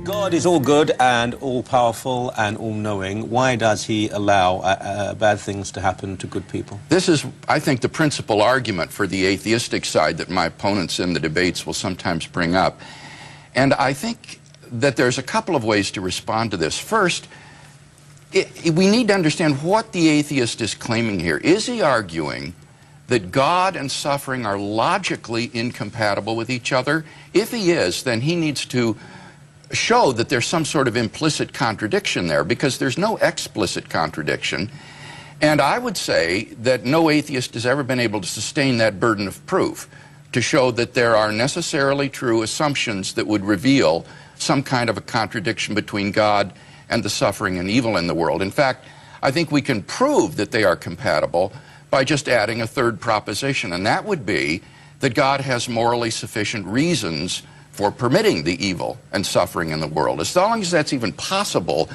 God is all good and all-powerful and all-knowing. Why does he allow bad things to happen to good people? This is, I think, the principal argument for the atheistic side that my opponents in the debates will sometimes bring up. And I think that there's a couple of ways to respond to this. First, we need to understand what the atheist is claiming here. Is he arguing that God and suffering are logically incompatible with each other? If he is, then he needs to show that there's some sort of implicit contradiction there, because there's no explicit contradiction. And I would say that no atheist has ever been able to sustain that burden of proof, to show that there are necessarily true assumptions that would reveal some kind of a contradiction between God and the suffering and evil in the world. In fact, I think we can prove that they are compatible by just adding a third proposition, and that would be that God has morally sufficient reasons for permitting the evil and suffering in the world. As long as that's even possible,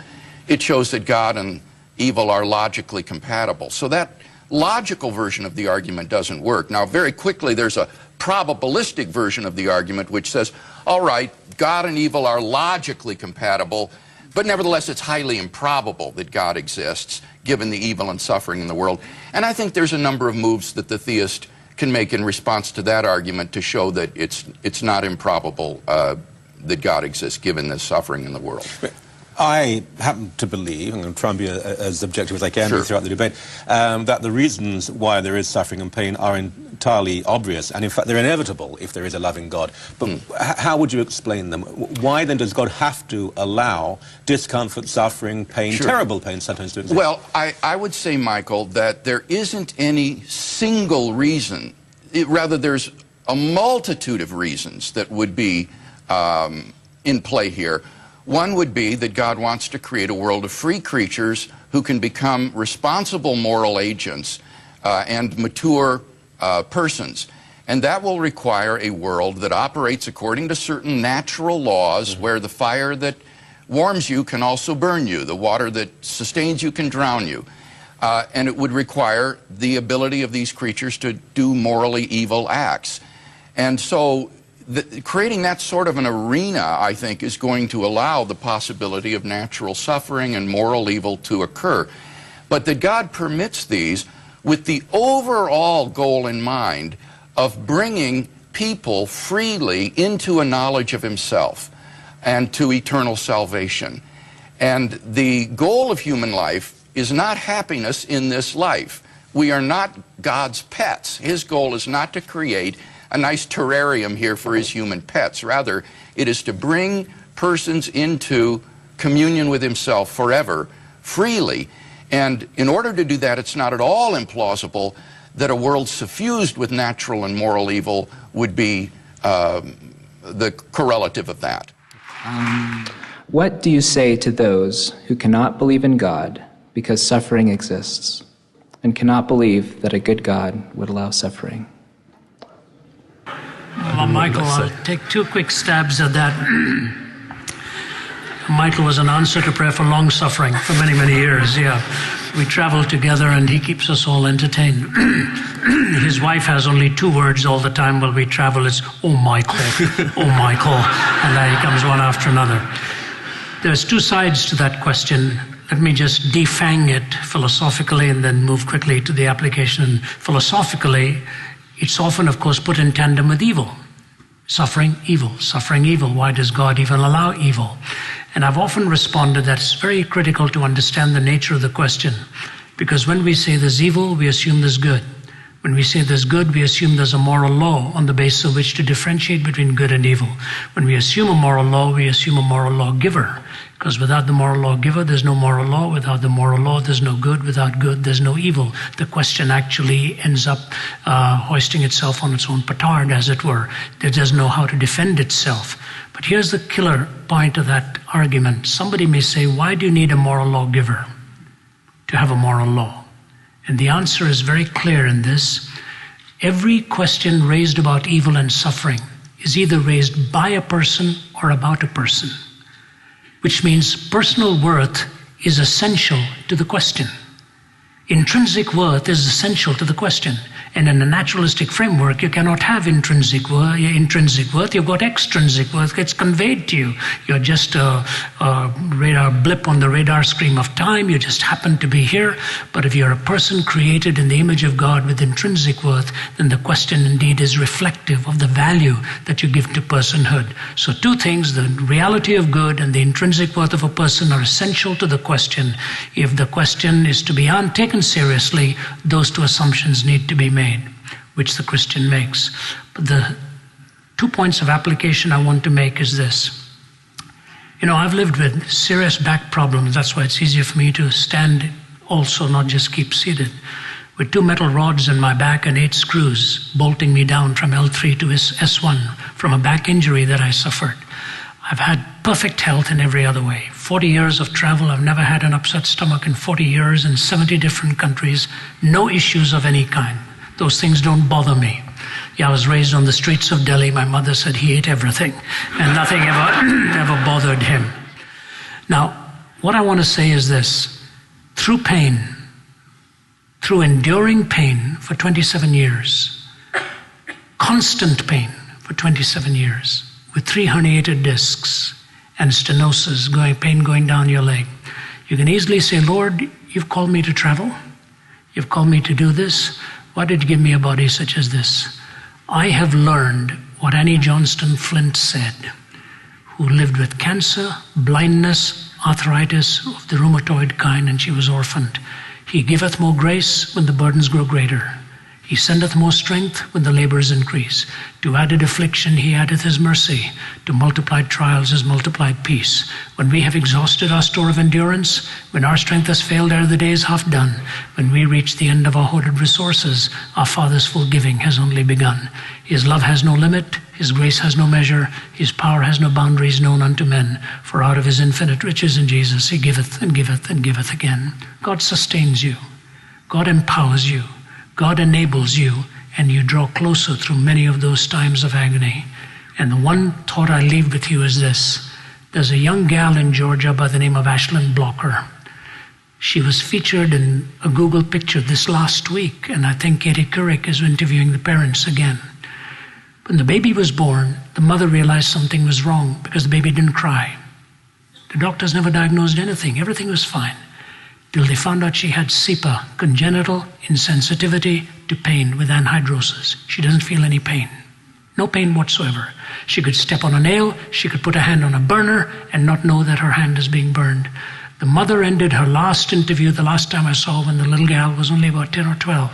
it shows that God and evil are logically compatible. So that logical version of the argument doesn't work. Now, very quickly, there's a probabilistic version of the argument which says, all right, God and evil are logically compatible, but nevertheless, it's highly improbable that God exists, given the evil and suffering in the world. And I think there's a number of moves that the theist can make in response to that argument to show that it's not improbable that God exists, given the suffering in the world. I happen to believe, I'm going to try and be as objective as I can Sure. throughout the debate, that the reasons why there is suffering and pain are entirely obvious, and in fact they're inevitable if there is a loving God. But how would you explain them? Why then does God have to allow discomfort, suffering, pain, Sure. terrible pain sometimes to exist? Well, I would say, Michael, that there isn't any single reason. Rather, there's a multitude of reasons that would be in play here. One would be that God wants to create a world of free creatures who can become responsible moral agents and mature persons. And that will require a world that operates according to certain natural laws, where the fire that warms you can also burn you, the water that sustains you can drown you. And it would require the ability of these creatures to do morally evil acts. And so creating that sort of an arena, I think, is going to allow the possibility of natural suffering and moral evil to occur. But that God permits these with the overall goal in mind of bringing people freely into a knowledge of himself and to eternal salvation. And the goal of human life is not happiness in this life. We are not God's pets. His goal is not to create a nice terrarium here for his human pets. Rather, it is to bring persons into communion with himself forever, freely. And in order to do that, it's not at all implausible that a world suffused with natural and moral evil would be the correlative of that. What do you say to those who cannot believe in God because suffering exists, and cannot believe that a good God would allow suffering? Well, Michael, I'll take two quick stabs at that. Michael was an answer to prayer for long suffering for many, many years, yeah. We travel together and he keeps us all entertained. His wife has only two words all the time while we travel. It's, oh, Michael, oh, Michael. And then he comes one after another. There's two sides to that question. Let me just defang it philosophically and then move quickly to the application. Philosophically, it's often, of course, put in tandem with evil. Suffering, evil. Suffering, evil. Why does God even allow evil? And I've often responded that it's very critical to understand the nature of the question. Because when we say there's evil, we assume there's good. When we say there's good, we assume there's a moral law on the basis of which to differentiate between good and evil. When we assume a moral law, we assume a moral lawgiver. Because without the moral lawgiver, there's no moral law. Without the moral law, there's no good. Without good, there's no evil. The question actually ends up hoisting itself on its own petard, as it were. It doesn't know how to defend itself. But here's the killer point of that argument. Somebody may say, why do you need a moral lawgiver to have a moral law? And the answer is very clear in this. Every question raised about evil and suffering is either raised by a person or about a person, which means personal worth is essential to the question. Intrinsic worth is essential to the question. And in a naturalistic framework, you cannot have intrinsic worth. You've got extrinsic worth. It's conveyed to you. You're just a radar blip on the radar screen of time. You just happen to be here. But if you're a person created in the image of God with intrinsic worth, then the question indeed is reflective of the value that you give to personhood. So two things, the reality of good and the intrinsic worth of a person are essential to the question. If the question is to be taken seriously, those two assumptions need to be made, which the Christian makes. But the 2 points of application I want to make is this. I've lived with serious back problems. That's why it's easier for me to stand also, not just keep seated. With 2 metal rods in my back and 8 screws bolting me down from L3 to S1 from a back injury that I suffered. I've had perfect health in every other way. 40 years of travel, I've never had an upset stomach in 40 years in 70 different countries. No issues of any kind. Those things don't bother me. I was raised on the streets of Delhi. My mother said he ate everything, and nothing ever bothered him. Now, what I want to say is this. Through pain, through enduring pain for 27 years, constant pain for 27 years, with 3 herniated discs and stenosis, pain going down your leg, you can easily say, Lord, you've called me to travel. You've called me to do this. Why did you give me a body such as this? I have learned what Annie Johnston Flint said, who lived with cancer, blindness, arthritis of the rheumatoid kind, and she was orphaned. He giveth more grace when the burdens grow greater. He sendeth more strength when the labors increase. To added affliction he addeth his mercy. To multiplied trials his multiplied peace. When we have exhausted our store of endurance, when our strength has failed ere the day is half done, when we reach the end of our hoarded resources, our Father's full giving has only begun. His love has no limit, his grace has no measure, his power has no boundaries known unto men. For out of his infinite riches in Jesus he giveth and giveth and giveth again. God sustains you. God empowers you. God enables you, and you draw closer through many of those times of agony. And the one thought I leave with you is this. There's a young gal in Georgia by the name of Ashlyn Blocker. She was featured in a Google picture this last week, and I think Katie Couric is interviewing the parents again. When the baby was born, the mother realized something was wrong because the baby didn't cry. The doctors never diagnosed anything. Everything was fine. Till they found out she had SIPA, congenital insensitivity to pain with anhidrosis. She doesn't feel any pain. No pain whatsoever. She could step on a nail, she could put a hand on a burner and not know that her hand is being burned. The mother ended her last interview, the last time I saw when the little gal was only about 10 or 12.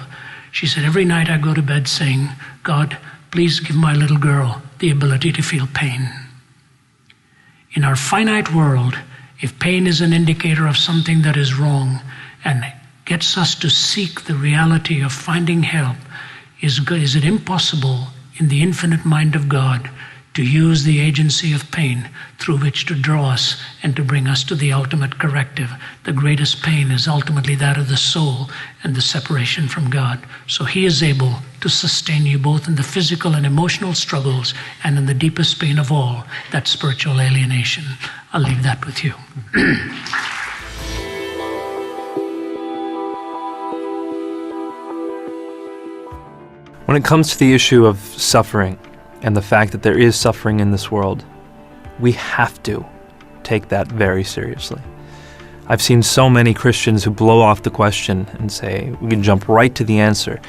She said, every night I go to bed saying, God, please give my little girl the ability to feel pain. In our finite world, if pain is an indicator of something that is wrong and gets us to seek the reality of finding help, is it impossible in the infinite mind of God to use the agency of pain through which to draw us and to bring us to the ultimate corrective? The greatest pain is ultimately that of the soul and the separation from God. So he is able to sustain you both in the physical and emotional struggles and in the deepest pain of all, that spiritual alienation. I'll leave that with you. When it comes to the issue of suffering and the fact that there is suffering in this world, we have to take that very seriously. I've seen so many Christians who blow off the question and say, we can jump right to the answer.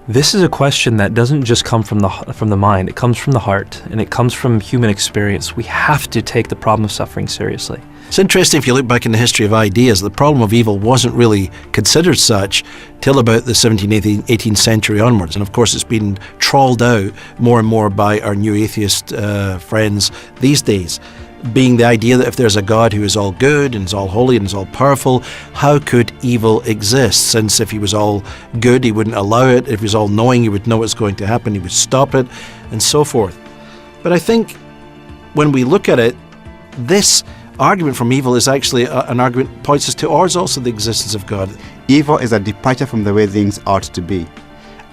This is a question that doesn't just come from the mind, it comes from the heart, and it comes from human experience. We have to take the problem of suffering seriously. It's interesting if you look back in the history of ideas, the problem of evil wasn't really considered such till about the 17th, 18th century onwards. And of course it's been trawled out more and more by our new atheist friends these days, being the idea that if there's a God who is all good and is all holy and is all powerful, how could evil exist? Since if he was all good, he wouldn't allow it. If he was all knowing, he would know what's going to happen, he would stop it, and so forth. But I think when we look at it, this argument from evil is actually an argument that points us towards also the existence of God. Evil is a departure from the way things ought to be.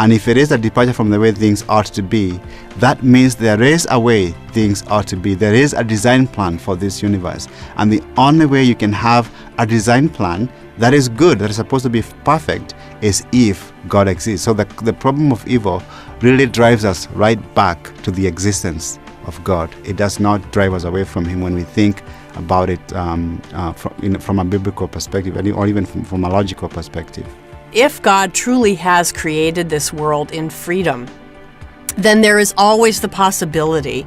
And if it is a departure from the way things ought to be, that means there is a way things ought to be. There is a design plan for this universe. And the only way you can have a design plan that is good, that is supposed to be perfect, is if God exists. So the problem of evil really drives us right back to the existence of God. It does not drive us away from Him when we think about it from a biblical perspective, or even from a logical perspective. If God truly has created this world in freedom, then there is always the possibility,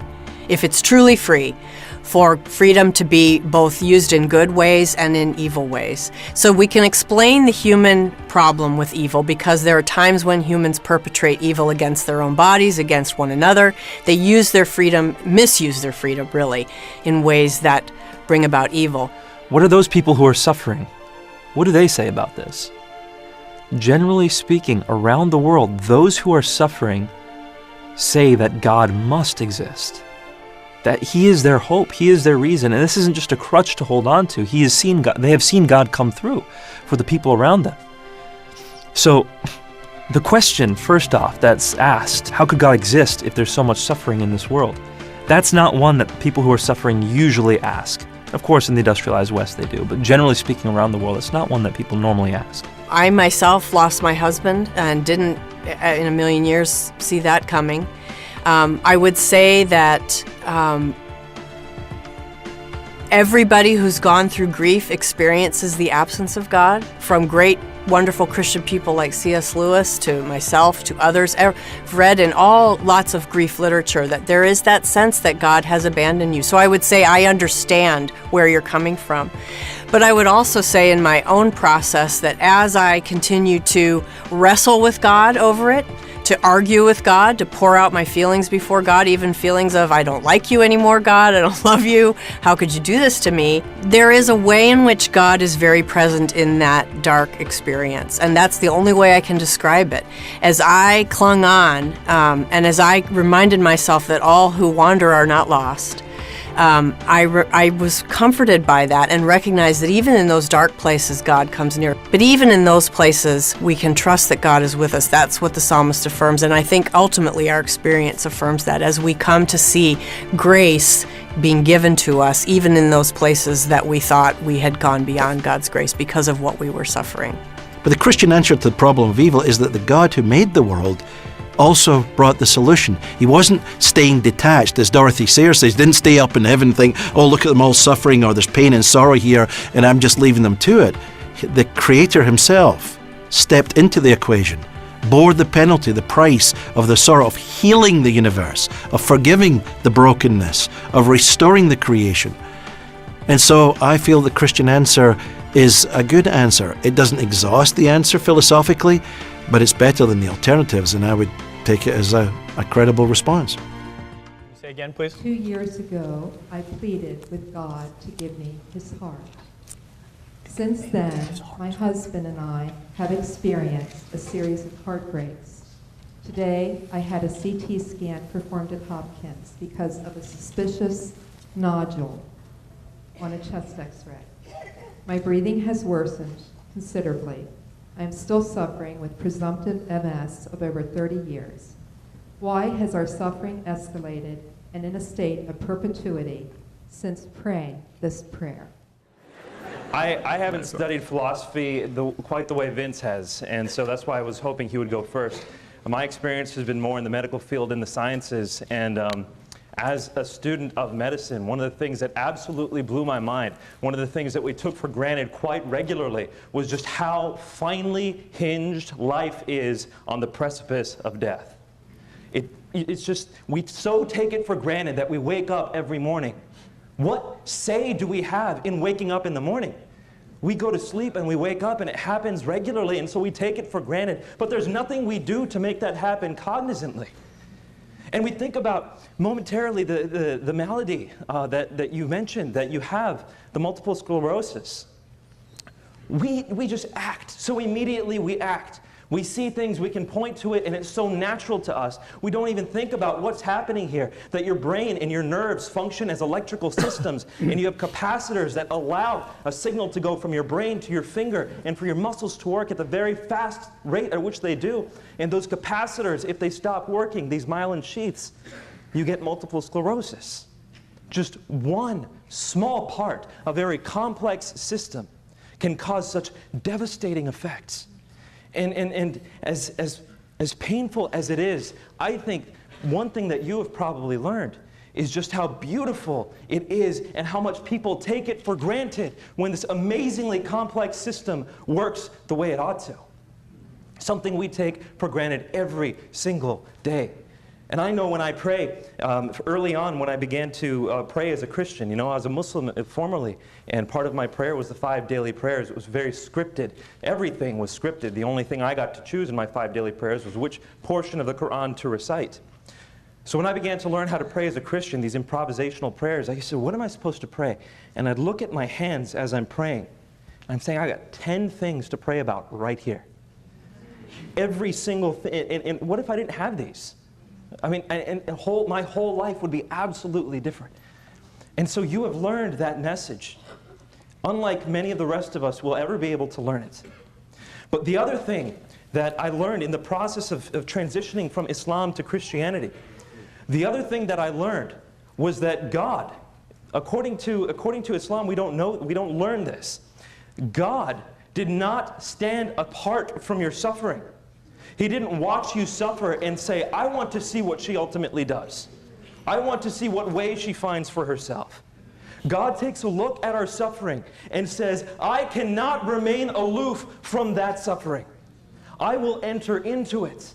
if it's truly free, for freedom to be both used in good ways and in evil ways. So we can explain the human problem with evil because there are times when humans perpetrate evil against their own bodies, against one another. They use their freedom, misuse their freedom, really, in ways that bring about evil. What are those people who are suffering? What do they say about this? Generally speaking, around the world, those who are suffering say that God must exist, that He is their hope, He is their reason, and this isn't just a crutch to hold on to. They have seen God come through for the people around them. So the question, first off, that's asked, how could God exist if there's so much suffering in this world? That's not one that people who are suffering usually ask. Of course, in the industrialized West they do, but generally speaking around the world, it's not one that people normally ask. I myself lost my husband and didn't in a million years see that coming. I would say that everybody who's gone through grief experiences the absence of God, from great, wonderful Christian people like C.S. Lewis to myself to others. I've read in lots of grief literature that there is that sense that God has abandoned you. So I would say I understand where you're coming from. But I would also say in my own process that as I continue to wrestle with God over it, to argue with God, to pour out my feelings before God, even feelings of, I don't like you anymore, God, I don't love you, how could you do this to me? There is a way in which God is very present in that dark experience, and that's the only way I can describe it. As I clung on, and as I reminded myself that all who wander are not lost, I was comforted by that and recognized that even in those dark places, God comes near. But even in those places, we can trust that God is with us. That's what the psalmist affirms, and I think ultimately our experience affirms that as we come to see grace being given to us, even in those places that we thought we had gone beyond God's grace because of what we were suffering. But the Christian answer to the problem of evil is that the God who made the world also brought the solution. He wasn't staying detached, as Dorothy Sayers says. He didn't stay up in heaven and think, oh, look at them all suffering, or there's pain and sorrow here, and I'm just leaving them to it. The Creator Himself stepped into the equation, bore the penalty, the price of the sorrow, of healing the universe, of forgiving the brokenness, of restoring the creation. And so I feel the Christian answer is a good answer. It doesn't exhaust the answer philosophically, but it's better than the alternatives, and I would take it as a credible response. Say again, please. 2 years ago, I pleaded with God to give me His heart. Since then, my husband and I have experienced a series of heartbreaks. Today, I had a CT scan performed at Hopkins because of a suspicious nodule on a chest x-ray. My breathing has worsened considerably. I am still suffering with presumptive MS of over 30 years. Why has our suffering escalated and in a state of perpetuity since praying this prayer? I haven't studied philosophy quite the way Vince has, and so that's why I was hoping he would go first. My experience has been more in the medical field, in the sciences, and as a student of medicine, one of the things that absolutely blew my mind, one of the things that we took for granted quite regularly, was just how finely hinged life is on the precipice of death. It's just, we so take it for granted that we wake up every morning. What say do we have in waking up in the morning? We go to sleep and we wake up and it happens regularly, and so we take it for granted. But there's nothing we do to make that happen cognizantly. And we think about momentarily the malady that you mentioned, that you have, the multiple sclerosis. We just act. So immediately we act. We see things, we can point to it, and it's so natural to us. We don't even think about what's happening here, that your brain and your nerves function as electrical systems, and you have capacitors that allow a signal to go from your brain to your finger and for your muscles to work at the very fast rate at which they do. And those capacitors, if they stop working, these myelin sheaths, you get multiple sclerosis. Just one small part, a very complex system, can cause such devastating effects. And as painful as it is, I think one thing that you have probably learned is just how beautiful it is and how much people take it for granted when this amazingly complex system works the way it ought to. Something we take for granted every single day. And I know when I pray, early on when I began to pray as a Christian, you know, I was a Muslim formerly, and part of my prayer was the 5 daily prayers. It was very scripted. Everything was scripted. The only thing I got to choose in my 5 daily prayers was which portion of the Quran to recite. So when I began to learn how to pray as a Christian, these improvisational prayers, I said, what am I supposed to pray? And I'd look at my hands as I'm praying. I'm saying, I got 10 things to pray about right here. Every single thing. And what if I didn't have these? I mean, my whole life would be absolutely different. And so you have learned that message, unlike many of the rest of us will ever be able to learn it. But the other thing that I learned in the process of transitioning from Islam to Christianity, the other thing that I learned was that God, according to Islam, we don't learn this. God did not stand apart from your suffering. He didn't watch you suffer and say, I want to see what she ultimately does. I want to see what way she finds for herself. God takes a look at our suffering and says, I cannot remain aloof from that suffering. I will enter into it.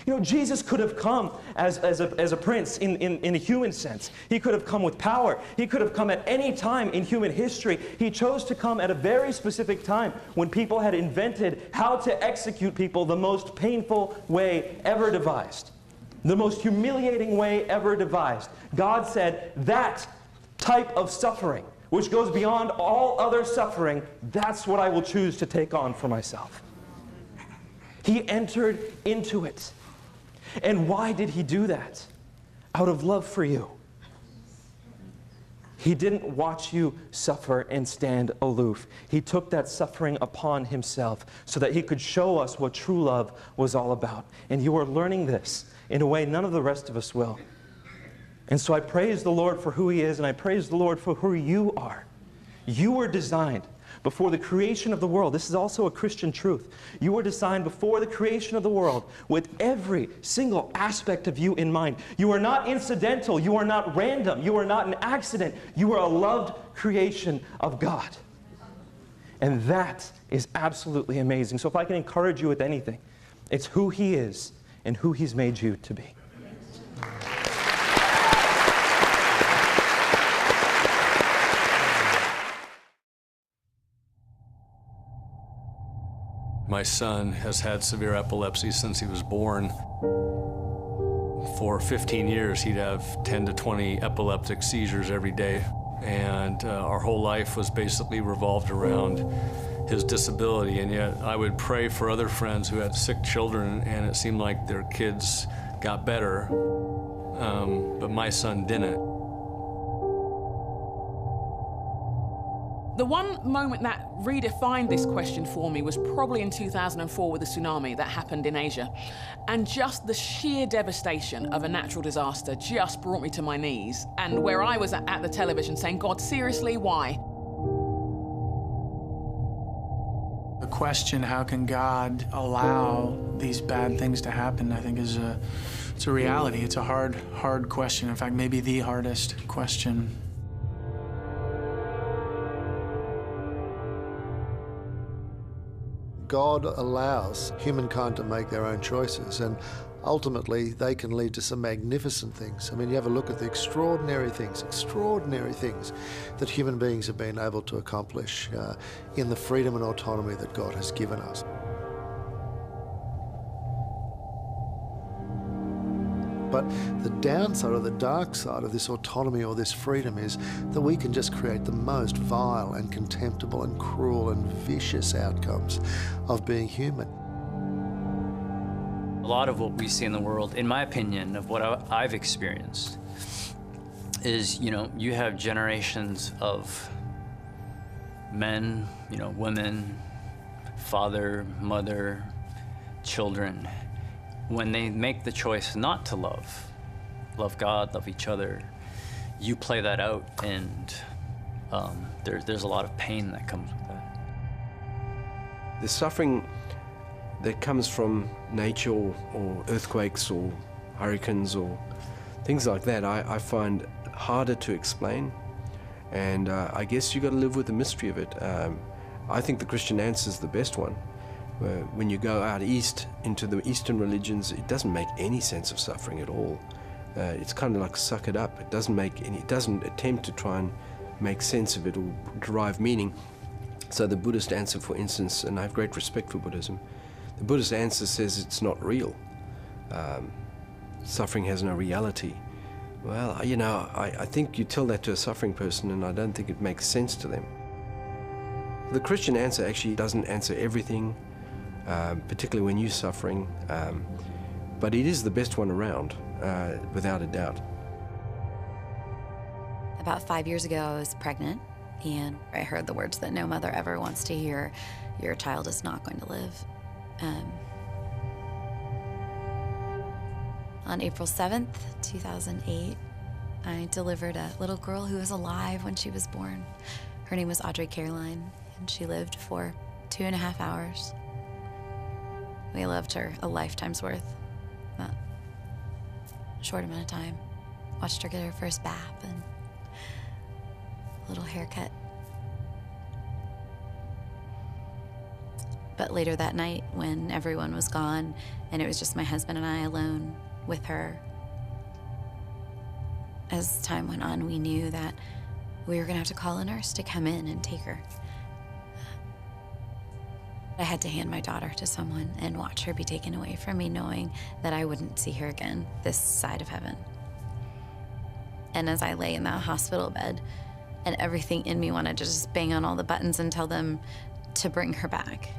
You know, Jesus could have come as a prince in a human sense. He could have come with power. He could have come at any time in human history. He chose to come at a very specific time when people had invented how to execute people the most painful way ever devised. The most humiliating way ever devised. God said, that type of suffering, which goes beyond all other suffering, that's what I will choose to take on for myself. He entered into it. And why did he do that? Out of love for you. He didn't watch you suffer and stand aloof. He took that suffering upon himself so that he could show us what true love was all about. And you are learning this in a way none of the rest of us will. And so I praise the Lord for who he is, and I praise the Lord for who you are. You were designed before the creation of the world. This is also a Christian truth. You were designed before the creation of the world with every single aspect of you in mind. You are not incidental. You are not random. You are not an accident. You are a loved creation of God. And that is absolutely amazing. So if I can encourage you with anything, it's who he is and who he's made you to be. My son has had severe epilepsy since he was born. For 15 years, he'd have 10 to 20 epileptic seizures every day. And our whole life was basically revolved around his disability. And yet I would pray for other friends who had sick children, and it seemed like their kids got better, but my son didn't. The one moment that redefined this question for me was probably in 2004 with the tsunami that happened in Asia. And just the sheer devastation of a natural disaster just brought me to my knees. And where I was at the television saying, God, seriously, why? The question, how can God allow these bad things to happen, I think it's a reality. It's a hard question. In fact, maybe the hardest question. God allows humankind to make their own choices, and ultimately they can lead to some magnificent things. I mean, you have a look at the extraordinary things that human beings have been able to accomplish in the freedom and autonomy that God has given us. But the downside or the dark side of this autonomy or this freedom is that we can just create the most vile and contemptible and cruel and vicious outcomes of being human. A lot of what we see in the world, in my opinion, of what I've experienced, is, you have generations of men, women, father, mother, children, when they make the choice not to love God, love each other, you play that out, and there's a lot of pain that comes with that. The suffering that comes from nature or earthquakes or hurricanes or things like that, I find harder to explain, and I guess you got to live with the mystery of it. I think the Christian answer is the best one. When you go out east into the Eastern religions, it doesn't make any sense of suffering at all. It's kind of like suck it up. It doesn't attempt to try and make sense of it or derive meaning. So the Buddhist answer, for instance, and I have great respect for Buddhism, the Buddhist answer says it's not real. Suffering has no reality. Well, I think you tell that to a suffering person, and I don't think it makes sense to them. The Christian answer actually doesn't answer everything, particularly when you're suffering, but it is the best one around, without a doubt. About 5 years ago, I was pregnant, and I heard the words that no mother ever wants to hear: your child is not going to live. On April 7th, 2008, I delivered a little girl who was alive when she was born. Her name was Audrey Caroline, and she lived for 2.5 hours. We loved her a lifetime's worth, that short amount of time. Watched her get her first bath and a little haircut. But later that night, when everyone was gone and it was just my husband and I alone with her, as time went on, we knew that we were gonna have to call a nurse to come in and take her. I had to hand my daughter to someone and watch her be taken away from me, knowing that I wouldn't see her again this side of heaven. And as I lay in that hospital bed, and everything in me wanted to just bang on all the buttons and tell them to bring her back,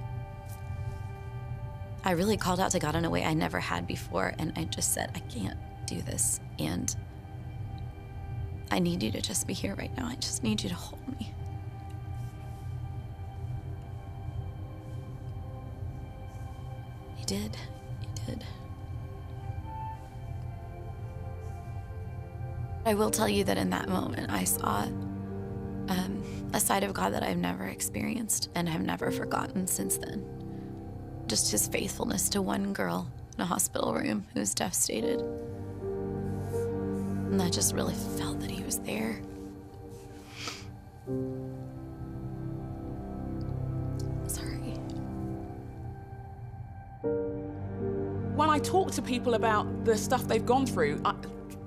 I really called out to God in a way I never had before, and I just said, I can't do this, and I need you to just be here right now. I just need you to hold me. He did. He did. I will tell you that in that moment, I saw a side of God that I've never experienced and have never forgotten since then. Just his faithfulness to one girl in a hospital room who was devastated. And I just really felt that he was there. Sorry. When I talk to people about the stuff they've gone through,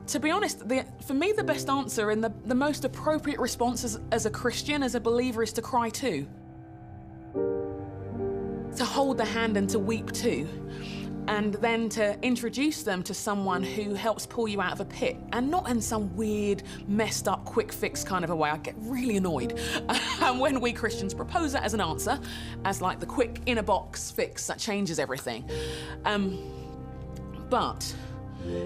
to be honest, for me the best answer and the most appropriate response as a Christian, as a believer, is to cry too. To hold the hand and to weep too. And then to introduce them to someone who helps pull you out of a pit, and not in some weird, messed up, quick fix kind of a way. I get really annoyed when we Christians propose that as an answer, as like the quick inner box fix that changes everything. But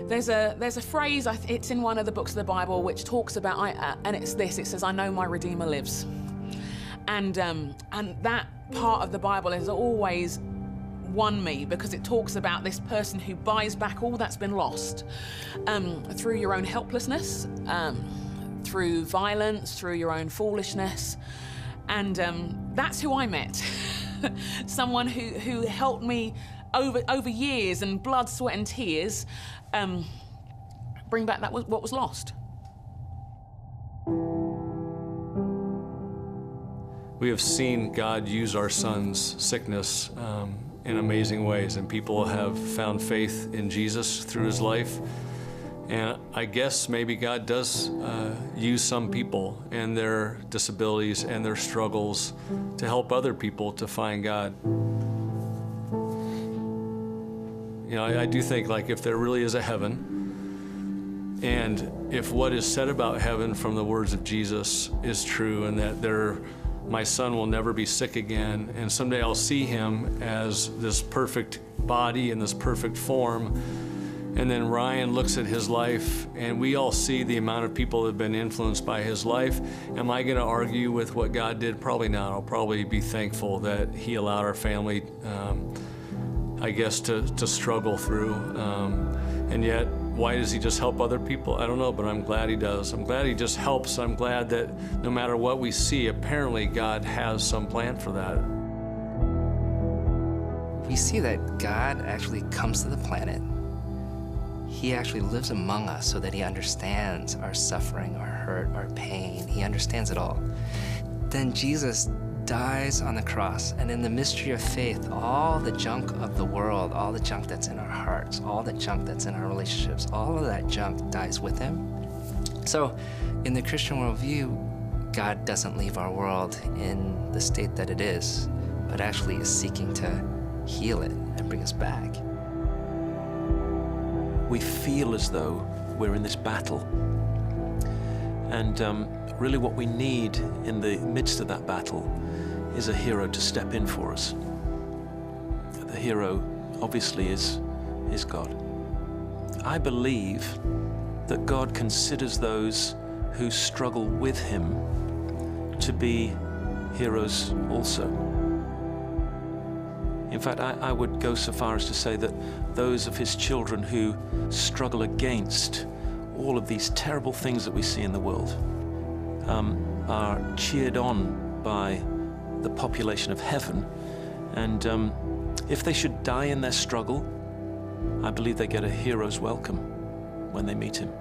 there's a phrase, it's in one of the books of the Bible, which talks about, and it's this, it says, I know my Redeemer lives. And that part of the Bible has always won me, because it talks about this person who buys back all that's been lost through your own helplessness, through violence, through your own foolishness. And that's who I met. Someone who helped me over years and blood, sweat and tears bring back what was lost. We have seen God use our son's sickness in amazing ways, and people have found faith in Jesus through his life. And I guess maybe God does use some people and their disabilities and their struggles to help other people to find God. You know, I do think, like, if there really is a heaven, and if what is said about heaven from the words of Jesus is true, and that there my son will never be sick again, and someday I'll see him as this perfect body and this perfect form. And then Ryan looks at his life, and we all see the amount of people that have been influenced by his life. Am I going to argue with what God did? Probably not. I'll probably be thankful that he allowed our family, I guess, to struggle through. And yet, why does he just help other people? I don't know, but I'm glad he does. I'm glad he just helps. I'm glad that no matter what we see, apparently God has some plan for that. We see that God actually comes to the planet. He actually lives among us so that he understands our suffering, our hurt, our pain. He understands it all. Then Jesus dies on the cross, and in the mystery of faith, all the junk of the world, all the junk that's in our hearts, all the junk that's in our relationships, all of that junk dies with him. So in the Christian worldview, God doesn't leave our world in the state that it is, but actually is seeking to heal it and bring us back. We feel as though we're in this battle. And really what we need in the midst of that battle is a hero to step in for us. The hero, obviously, is God. I believe that God considers those who struggle with him to be heroes also. In fact, I would go so far as to say that those of his children who struggle against all of these terrible things that we see in the world are cheered on by the population of heaven. And if they should die in their struggle, I believe they get a hero's welcome when they meet him.